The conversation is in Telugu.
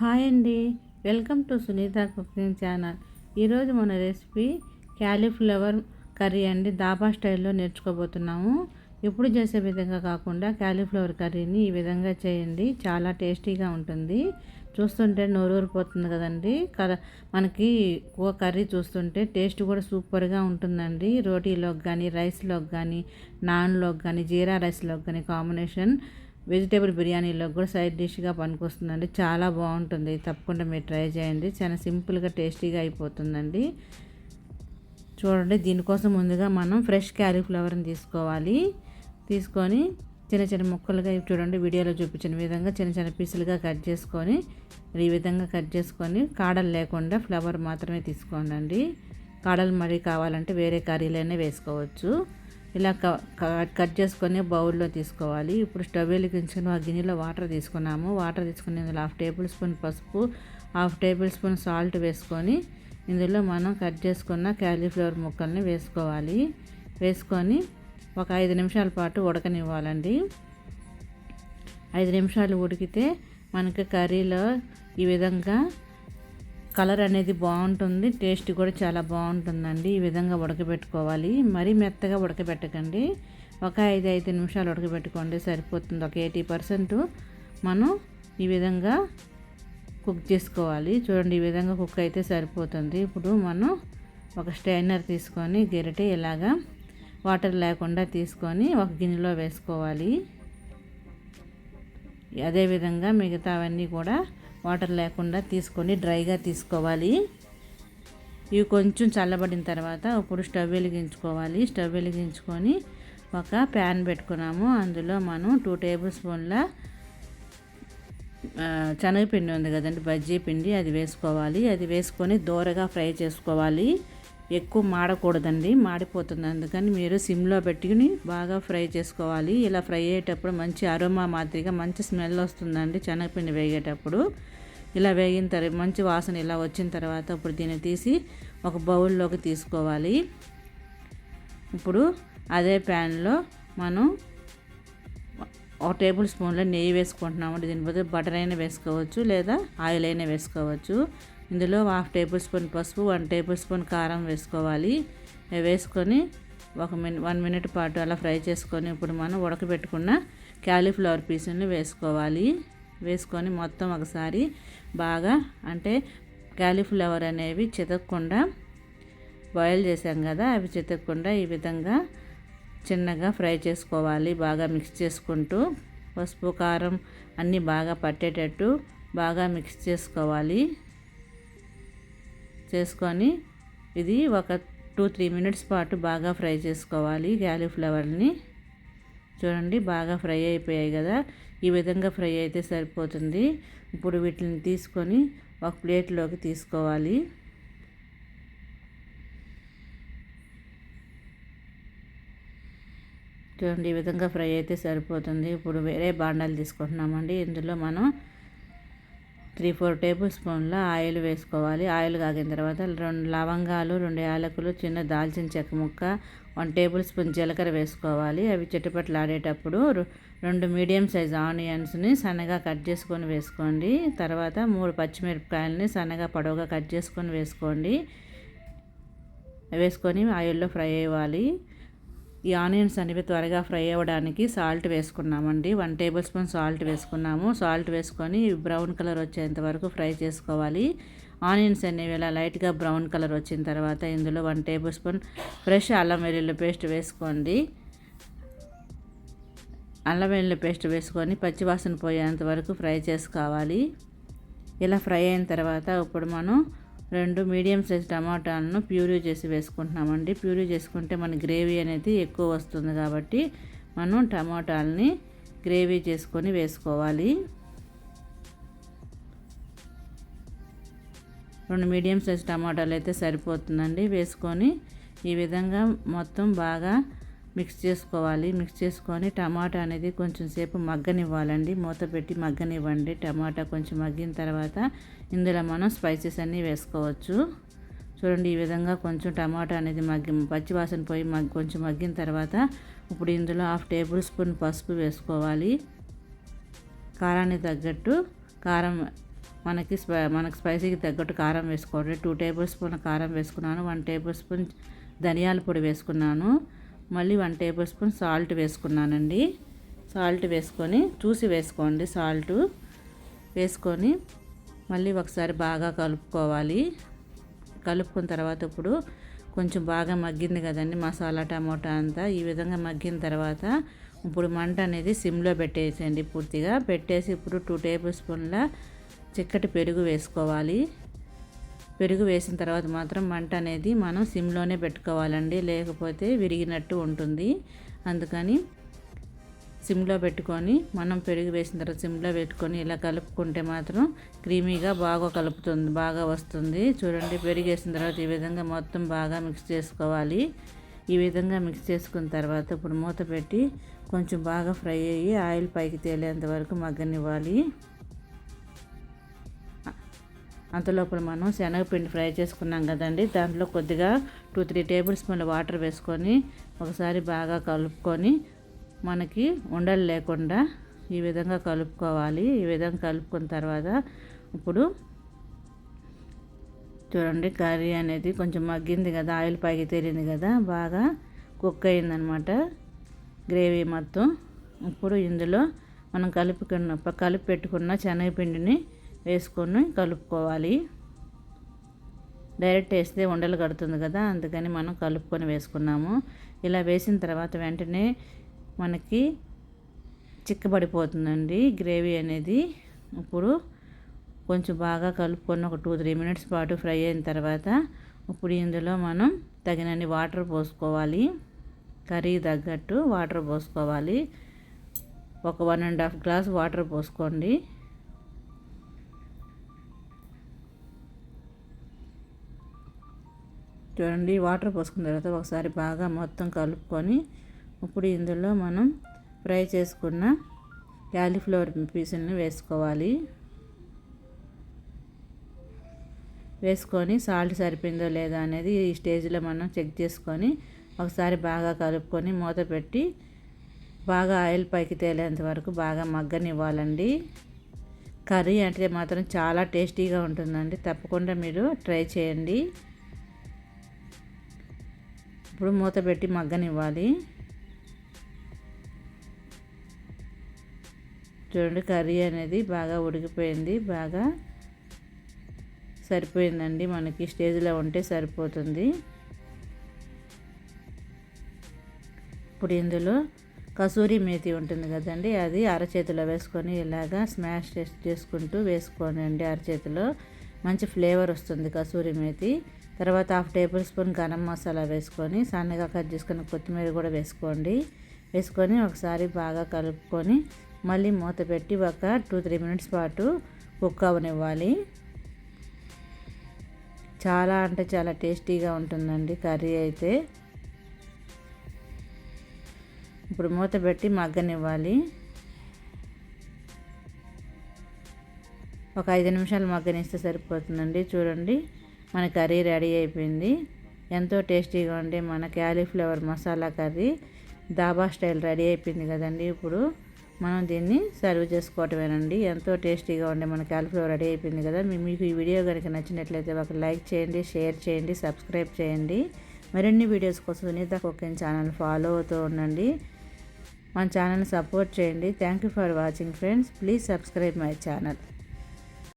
హాయ్ అండి, welcome to Sunitha cooking channel. ఈరోజు మన రెసిపీ క్యాలీఫ్లవర్ కర్రీ అండి. దాబా స్టైల్లో నేర్చుకోబోతున్నాము. ఎప్పుడు చేసే విధంగా కాకుండా క్యాలీఫ్లవర్ కర్రీని ఈ విధంగా చేయండి, చాలా టేస్టీగా ఉంటుంది. చూస్తుంటే నోరూరిపోతుంది కదండి. మనకి కర్రీ చూస్తుంటే టేస్ట్ కూడా సూపర్గా ఉంటుందండి. రోటీలోకి కానీ, రైస్లోకి కానీ, నాన్లోకి కానీ, జీరా రైస్లోకి కానీ కాంబినేషన్, వెజిటేబుల్ బిర్యానీలో కూడా సైడ్ డిష్గా పనికొస్తుందండి. చాలా బాగుంటుంది, తప్పకుండా మీరు ట్రై చేయండి. చాలా సింపుల్గా టేస్టీగా అయిపోతుందండి. చూడండి, దీనికోసం ముందుగా మనం ఫ్రెష్ క్యాలీఫ్లవర్ని తీసుకోవాలి. తీసుకొని చిన్న చిన్న ముక్కలుగా చూడండి వీడియోలో చూపించిన విధంగా చిన్న చిన్న పీసులుగా కట్ చేసుకొని ఈ విధంగా కట్ చేసుకొని కాడలు లేకుండా ఫ్లవర్ మాత్రమే తీసుకోండి. కాడలు మరీ కావాలంటే వేరే కర్రీలోనే వేసుకోవచ్చు. ఇలా కట్ చేసుకొని బౌల్లో తీసుకోవాలి. ఇప్పుడు స్టవ్ వెలిగించుకొని ఆ గిన్నెలో వాటర్ తీసుకున్నాము. వాటర్ తీసుకుని ఇందులో 1/2 టేబుల్ స్పూన్ పసుపు, 1/2 టేబుల్ స్పూన్ సాల్ట్ వేసుకొని ఇందులో మనం కట్ చేసుకున్న క్యాలీఫ్లవర్ ముక్కల్ని వేసుకోవాలి. వేసుకొని ఒక 5 నిమిషాల పాటు ఉడకనివ్వాలండి. 5 నిమిషాలు ఉడికితే మనకి కర్రీలో ఈ విధంగా కలర్ అనేది బాగుంటుంది, టేస్ట్ కూడా చాలా బాగుంటుందండి. ఈ విధంగా ఉడకబెట్టుకోవాలి. మరీ మెత్తగా ఉడకబెట్టకండి. ఒక 5 నిమిషాలు ఉడకబెట్టుకోండి సరిపోతుంది. ఒక 80% మనం ఈ విధంగా కుక్ చేసుకోవాలి. చూడండి, ఈ విధంగా కుక్ అయితే సరిపోతుంది. ఇప్పుడు మనం ఒక స్ట్రైనర్ తీసుకొని గరిటె ఇలాగా వాటర్ లేకుండా తీసుకొని ఒక గిన్నెలో వేసుకోవాలి. అదేవిధంగా మిగతావన్నీ కూడా వాటర్ లేకుండా తీసుకొని డ్రైగా తీసుకోవాలి. ఇవి కొంచెం చల్లబడిన తర్వాత ఇప్పుడు స్టవ్ వెలిగించుకోవాలి. స్టవ్ వెలిగించుకొని ఒక ప్యాన్ పెట్టుకున్నాము. అందులో మనం 2 టేబుల్ స్పూన్ల శనగపిండి ఉంది కదండి, బజ్జీ పిండి, అది వేసుకోవాలి. అది వేసుకొని దోరగా ఫ్రై చేసుకోవాలి. ఎక్కువ మాడకూడదండి, మాడిపోతుంది. అందుకని మీరు సిమ్లో పెట్టుకుని బాగా ఫ్రై చేసుకోవాలి. ఇలా ఫ్రై అయ్యేటప్పుడు మంచి అరోమా మాదిరిగా మంచి స్మెల్ వస్తుందండి. శనగపిండి వేగేటప్పుడు ఇలా వేగిన తర్వాత మంచి వాసన ఇలా వచ్చిన తర్వాత ఇప్పుడు దీన్ని తీసి ఒక బౌల్లోకి తీసుకోవాలి. ఇప్పుడు అదే ప్యాన్లో మనం 1 టేబుల్ స్పూన్ల నెయ్యి వేసుకుంటున్నాము. దీని బదులు బటర్ అయినా వేసుకోవచ్చు, లేదా ఆయిల్ అయినా వేసుకోవచ్చు. ఇందులో 1/2 టేబుల్ స్పూన్ పసుపు, 1 టేబుల్ స్పూన్ కారం వేసుకోవాలి. వేసుకొని 1 మినిట్ పాటు అలా ఫ్రై చేసుకొని ఇప్పుడు మనం ఉడకబెట్టుకున్న క్యాలీఫ్లవర్ పీసుని వేసుకోవాలి. వేసుకొని మొత్తం ఒకసారి బాగా, అంటే క్యాలీఫ్లవర్ అనేవి చితకకుండా బాయిల్ చేసాం కదా, అవి చితకకుండా ఈ విధంగా చిన్నగా ఫ్రై చేసుకోవాలి. బాగా మిక్స్ చేసుకుంటూ పసుపు కారం అన్నీ బాగా పట్టేటట్టు బాగా మిక్స్ చేసుకోవాలి. చేసుకొని ఇది ఒక 2-3 మినిట్స్ పాటు బాగా ఫ్రై చేసుకోవాలి క్యాలీఫ్లవర్ని. చూడండి, బాగా ఫ్రై అయిపోయాయి కదా, ఈ విధంగా ఫ్రై అయితే సరిపోతుంది. ఇప్పుడు వీటిని తీసుకొని ఒక ప్లేట్లోకి తీసుకోవాలి. చూడండి, ఈ విధంగా ఫ్రై అయితే సరిపోతుంది. ఇప్పుడు వేరే బాండాలు తీసుకుంటున్నామండి. ఇందులో మనం 3-4 టేబుల్ స్పూన్ల ఆయిల్ వేసుకోవాలి. ఆయిల్ కాగిన తర్వాత 2 లవంగాలు, 2 యాలకులు, చిన్న దాల్చిన చెక్క ముక్క, 1 టేబుల్ స్పూన్ జీలకర్ర వేసుకోవాలి. అవి చిటపట్లాడేటప్పుడు 2 మీడియం సైజ్ ఆనియన్స్ని సన్నగా కట్ చేసుకొని వేసుకోండి. తర్వాత 3 పచ్చిమిరపకాయలని సన్నగా పొడవుగా కట్ చేసుకొని వేసుకోండి. వేసుకొని ఆయిల్లో ఫ్రై అవ్వాలి. ఈ ఆనియన్స్ అనేవి త్వరగా ఫ్రై అవ్వడానికి సాల్ట్ వేసుకున్నామండి. 1 టేబుల్ స్పూన్ సాల్ట్ వేసుకున్నాము. సాల్ట్ వేసుకొని బ్రౌన్ కలర్ వచ్చేంత వరకు ఫ్రై చేసుకోవాలి. ఆనియన్స్ అనేవి ఇలా లైట్గా బ్రౌన్ కలర్ వచ్చిన తర్వాత ఇందులో 1 టేబుల్ స్పూన్ ఫ్రెష్ అల్లం వెల్లుల్లి పేస్ట్ వేసుకోండి. అల్లం వెల్లుల్లి పేస్ట్ వేసుకొని పచ్చివాసన పోయేంత వరకు ఫ్రై చేసుకోవాలి. ఇలా ఫ్రై అయిన తర్వాత ఇప్పుడు మనం 2 మీడియం సైజ్ టమాటాలను ప్యూరీ చేసి వేసుకుంటున్నామండి. ప్యూరీ చేసుకుంటే మన గ్రేవీ అనేది ఎక్కువ వస్తుంది కాబట్టి మనం టమాటాలని గ్రేవీ చేసుకొని వేసుకోవాలి. 2 మీడియం సైజ్ టమాటాలు అయితే సరిపోతుందండి. వేసుకొని ఈ విధంగా మొత్తం బాగా మిక్స్ చేసుకోవాలి. మిక్స్ చేసుకొని టమాటా అనేది కొంచెం సేపు మగ్గనివ్వాలండి. మూత పెట్టి మగ్గనివ్వండి. టమాటా కొంచెం మగ్గిన తర్వాత ఇందులో మనం స్పైసెస్ అన్నీ వేసుకోవచ్చు. చూడండి, ఈ విధంగా కొంచెం టమాటా అనేది పచ్చివాసన పోయి కొంచెం మగ్గిన తర్వాత ఇప్పుడు ఇందులో 1/2 టేబుల్ స్పూన్ పసుపు వేసుకోవాలి. కారానికి తగ్గట్టు కారం మనకు స్పైసీకి తగ్గట్టు కారం వేసుకోండి. 2 టేబుల్ స్పూన్ కారం వేసుకున్నాను. 1 టేబుల్ స్పూన్ ధనియాల పొడి వేసుకున్నాను. మళ్ళీ 1 టేబుల్ స్పూన్ సాల్ట్ వేసుకున్నానండి. సాల్ట్ వేసుకొని చూసి వేసుకోండి. సాల్ట్ వేసుకొని మళ్ళీ ఒకసారి బాగా కలుపుకోవాలి. కలుపుకున్న తర్వాత ఇప్పుడు కొంచెం బాగా మగ్గింది కదండి మసాలా టమోటా అంతా. ఈ విధంగా మగ్గిన తర్వాత ఇప్పుడు మంట అనేది సిమ్లో పెట్టేసేయండి. పూర్తిగా పెట్టేసి ఇప్పుడు 2 టేబుల్ స్పూన్ల చిక్కటి పెరుగు వేసుకోవాలి. పెరుగు వేసిన తర్వాత మాత్రం మంట అనేది మనం సిమ్లోనే పెట్టుకోవాలండి, లేకపోతే విరిగినట్టు ఉంటుంది. అందుకని సిమ్లో పెట్టుకొని మనం పెరుగు వేసిన తర్వాత సిమ్లో పెట్టుకొని ఇలా కలుపుకుంటే మాత్రం క్రీమీగా బాగా వస్తుంది. చూడండి, పెరుగు వేసిన తర్వాత ఈ విధంగా మొత్తం బాగా మిక్స్ చేసుకోవాలి. ఈ విధంగా మిక్స్ చేసుకున్న తర్వాత ఇప్పుడు మూత పెట్టి కొంచెం బాగా ఫ్రై అయ్యి ఆయిల్ పైకి తేలేంత వరకు మగ్గనివ్వాలి. అంతలోపల మనం శనగపిండి ఫ్రై చేసుకున్నాం కదండి, దాంట్లో కొద్దిగా 2-3 టేబుల్ స్పూన్ల వాటర్ వేసుకొని ఒకసారి బాగా కలుపుకొని మనకి ఉండలు లేకుండా ఈ విధంగా కలుపుకోవాలి. ఈ విధంగా కలుపుకున్న తర్వాత ఇప్పుడు చూడండి, కర్రీ అనేది కొంచెం మగ్గింది కదా, ఆయిల్ పైకి తేలింది కదా, బాగా కుక్ అయిందనమాట గ్రేవీ మొత్తం. ఇప్పుడు ఇందులో మనం కలిపి పెట్టుకున్న శనగపిండిని వేసుకొని కలుపుకోవాలి. డైరెక్ట్ వేస్తే ఉండలు కడుతుంది కదా, అందుకని మనం కలుపుకొని వేసుకున్నాము. ఇలా వేసిన తర్వాత వెంటనే మనకి చిక్కబడిపోతుందండి గ్రేవీ అనేది. ఇప్పుడు కొంచెం బాగా కలుపుకొని ఒక 2-3 మినిట్స్ పాటు ఫ్రై అయిన తర్వాత ఇప్పుడు ఇందులో మనం తగినన్ని వాటర్ పోసుకోవాలి. కర్రీ తగ్గట్టు వాటర్ పోసుకోవాలి. ఒక 1.5 గ్లాస్ వాటర్ పోసుకోండి. చూడండి, వాటర్ పోసుకున్న తర్వాత ఒకసారి బాగా మొత్తం కలుపుకొని ఇప్పుడు ఇందులో మనం ఫ్రై చేసుకున్న క్యాలీఫ్లవర్ పీసులను వేసుకోవాలి. వేసుకొని సాల్ట్ సరిపోయిందో లేదా అనేది ఈ స్టేజ్లో మనం చెక్ చేసుకొని ఒకసారి బాగా కలుపుకొని మూత పెట్టి బాగా ఆయిల్ పైకి తేలేంత వరకు బాగా మగ్గనివ్వాలండి. కర్రీ అంటే మాత్రం చాలా టేస్టీగా ఉంటుందండి, తప్పకుండా మీరు ట్రై చేయండి. ఇప్పుడు మూత పెట్టి మగ్గనివ్వాలి. చూడండి, కర్రీ అనేది బాగా ఉడికిపోయింది, బాగా సరిపోయిందండి. మనకి స్టేజ్లో ఉంటే సరిపోతుంది. ఇప్పుడు ఇందులో కసూరి మేతి ఉంటుంది కదండి, అది అరచేతిలో వేసుకొని ఇలాగా స్మాష్ చేసుకుంటూ వేసుకోనండి. అరచేతిలో మంచి ఫ్లేవర్ వస్తుంది కసూరి మేతి. తర్వాత 1/2 టేబుల్ స్పూన్ గరం మసాలా వేసుకొని సన్నగా కట్ చేసుకున్న కొత్తిమీర కూడా వేసుకోండి. వేసుకొని ఒకసారి బాగా కలుపుకొని మళ్ళీ మూత పెట్టి ఒక 2-3 మినిట్స్ పాటు కుక్ అవనివ్వాలి. చాలా అంటే చాలా టేస్టీగా ఉంటుందండి కర్రీ అయితే. ఇప్పుడు మూత పెట్టి మగ్గనివ్వాలి. ఒక 5 నిమిషాలు మగ్గనిస్తే సరిపోతుందండి. చూడండి, మన కర్రీ రెడీ అయిపోయింది. ఎంతో టేస్టీగా ఉండే మన cauliflower masala curry dhaba style ready అయిపోయింది కదండి. ఇప్పుడు మనం దీన్ని సర్వ్ చేసుకోవటమేనండి. ఎంతో టేస్టీగా ఉండే మన క్యాలీఫ్లవర్ రెడీ అయిపోయింది కదా. మీకు ఈ వీడియో కనుక నచ్చినట్లయితే ఒక లైక్ చేయండి, షేర్ చేయండి, సబ్స్క్రైబ్ చేయండి. మరిన్ని వీడియోస్ కోసం సునీత కుకింగ్ ఛానల్ ఫాలో అవుతూ ఉండండి. మన ఛానల్ని సపోర్ట్ చేయండి. Thank you for watching friends. Please subscribe my channel.